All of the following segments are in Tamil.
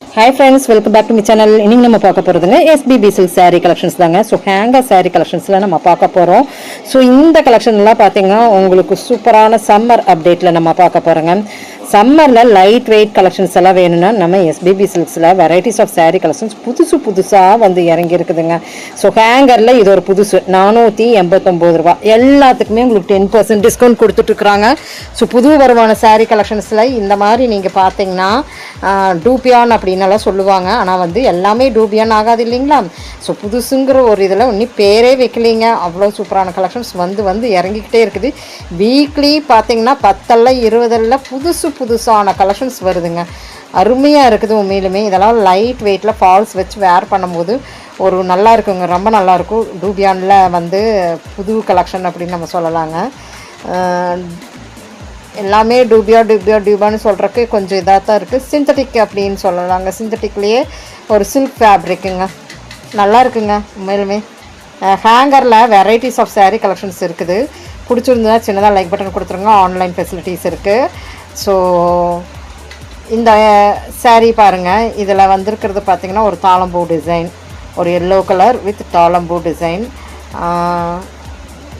Hi friends, welcome back to my channel. இன்னைக்கு நம்ம பார்க்க போறதுங்க SBB Silk saree collections தாங்க. ஸோ ஹேங்கர் saree collectionsல நம்ம பார்க்க போறோம். ஸோ இந்த collection எல்லாம் பார்த்தீங்கன்னா உங்களுக்கு சூப்பரான சம்மர் அப்டேட்ல நம்ம பார்க்க போறோங்க. சம்மர்ல லைட் வெயிட் கலெக்ஷன்ஸ் எல்லாம் வேணும்னா நம்ம SBB Silksல வெரைட்டிஸ் ஆஃப் saree collections புதுசா வந்து இறங்கி இருக்குதுங்க. ஸோ ஹேங்கர்ல இது ஒரு புதுசு 489 ரூபாய். எல்லாத்துக்குமே உங்களுக்கு 10% டிஸ்கவுண்ட் கொடுத்துட்டு இருக்காங்க. ஸோ புது வருமான saree collectionsல இந்த மாதிரி நீங்க பார்த்தீங்கன்னா டூபியான் அப்படின்னலாம் சொல்லுவாங்க. ஆனால் வந்து எல்லாமே டூபியான் ஆகாது இல்லைங்களா. ஸோ புதுசுங்கிற ஒரு இதில் இன்னும் பேரே வைக்கலிங்க. அவ்வளோ சூப்பரான கலெக்ஷன்ஸ் வந்து இறங்கிக்கிட்டே இருக்குது. வீக்லி பார்த்தீங்கன்னா 10 20 புதுசான கலெக்ஷன்ஸ் வருதுங்க. அருமையாக இருக்குது உண்மையிலுமே. இதெல்லாம் லைட் வெயிட்டில் ஃபால்ஸ் வச்சு வேர் பண்ணும்போது ஒரு நல்லா இருக்குங்க, ரொம்ப நல்லாயிருக்கும். டூபியானில் வந்து புது கலெக்ஷன் அப்படின்னு நம்ம சொல்லலாங்க. எல்லாமே டியூபான்னு சொல்கிறக்கு கொஞ்சம் இதாக தான் இருக்குது. சிந்தட்டிக் அப்படின்னு சொல்லலாங்க. சிந்தட்டிக்லேயே ஒரு சில்க் ஃபேப்ரிக்குங்க, நல்லா இருக்குங்க உண்மையிலுமே. ஹேங்கரில் வெரைட்டிஸ் ஆஃப் saree கலெக்ஷன்ஸ் இருக்குது. பிடிச்சிருந்தா சின்னதாக லைக் பட்டன் கொடுத்துருங்க. ஆன்லைன் ஃபெசிலிட்டிஸ் இருக்குது. ஸோ இந்த saree பாருங்கள். இதில் வந்திருக்கிறது பார்த்திங்கன்னா ஒரு தாளம்பூ டிசைன், ஒரு எல்லோ கலர் வித் தாளம்பூ டிசைன்.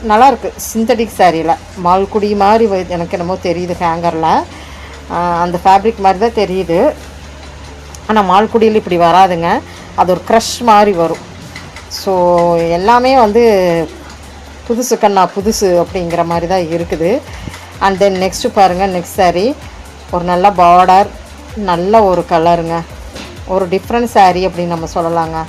நல்லாயிருக்கு. சிந்தட்டிக் சாரியில் மால்குடி மாதிரி எனக்கு என்னமோ தெரியுது. ஹேங்கரில் அந்த ஃபேப்ரிக் மாதிரி தான் தெரியுது. ஆனால் மால்குடியில் இப்படி வராதுங்க, அது ஒரு க்ரஷ் மாதிரி வரும். ஸோ எல்லாமே வந்து புதுசு கண்ணா புதுசு அப்படிங்கிற மாதிரி தான் இருக்குது. அண்ட் தென் நெக்ஸ்ட்டு பாருங்கள். நெக்ஸ்ட் saree ஒரு நல்ல பார்டர், நல்ல ஒரு கலருங்க, ஒரு டிஃப்ரெண்ட் saree அப்படின்னு நம்ம சொல்லலாங்க.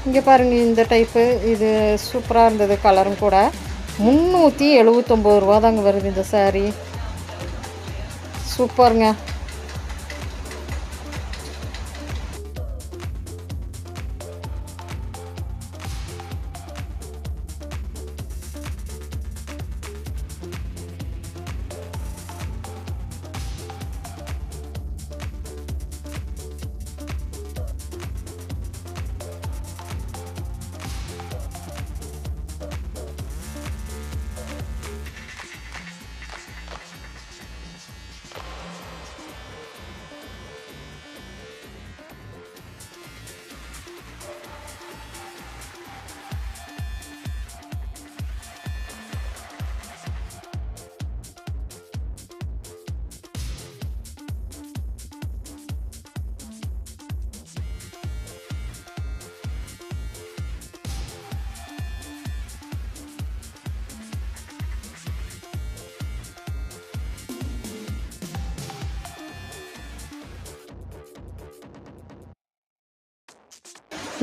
இங்கே பாருங்கள், இந்த டைப்பு இது சூப்பராக இருந்தது. கலரும் கூட 379 ரூபா தாங்க வருது இந்த saree. சூப்பருங்க.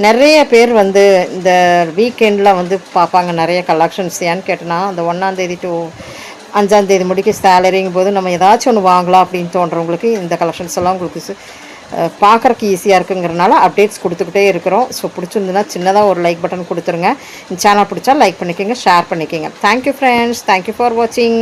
நிறைய பேர் வந்து இந்த வீக்கெண்டில் வந்து பார்ப்பாங்க நிறைய கலெக்ஷன்ஸ். ஏன்னு கேட்டோன்னா அந்த 1ஆந்தேதி டு 5ஆந்தேதி முடிக்க சேலரிங்கும் போது நம்ம ஏதாச்சும் ஒன்று வாங்கலாம் அப்படின்னு தோன்றவங்களுக்கு இந்த கலெக்ஷன்ஸ் எல்லாம் உங்களுக்கு பார்க்குறக்கு ஈஸியாக இருக்குங்கிறனால அப்டேட்ஸ் கொடுத்துக்கிட்டே இருக்கிறோம். ஸோ பிடிச்சிருந்துன்னா சின்னதாக ஒரு லைக் பட்டன் கொடுத்துருங்க. இந்த சேனல் பிடிச்சா லைக் பண்ணிக்கோங்க, ஷேர் பண்ணிக்கோங்க. தேங்க்யூ ஃப்ரெண்ட்ஸ், தேங்க்யூ ஃபார் வாட்சிங்.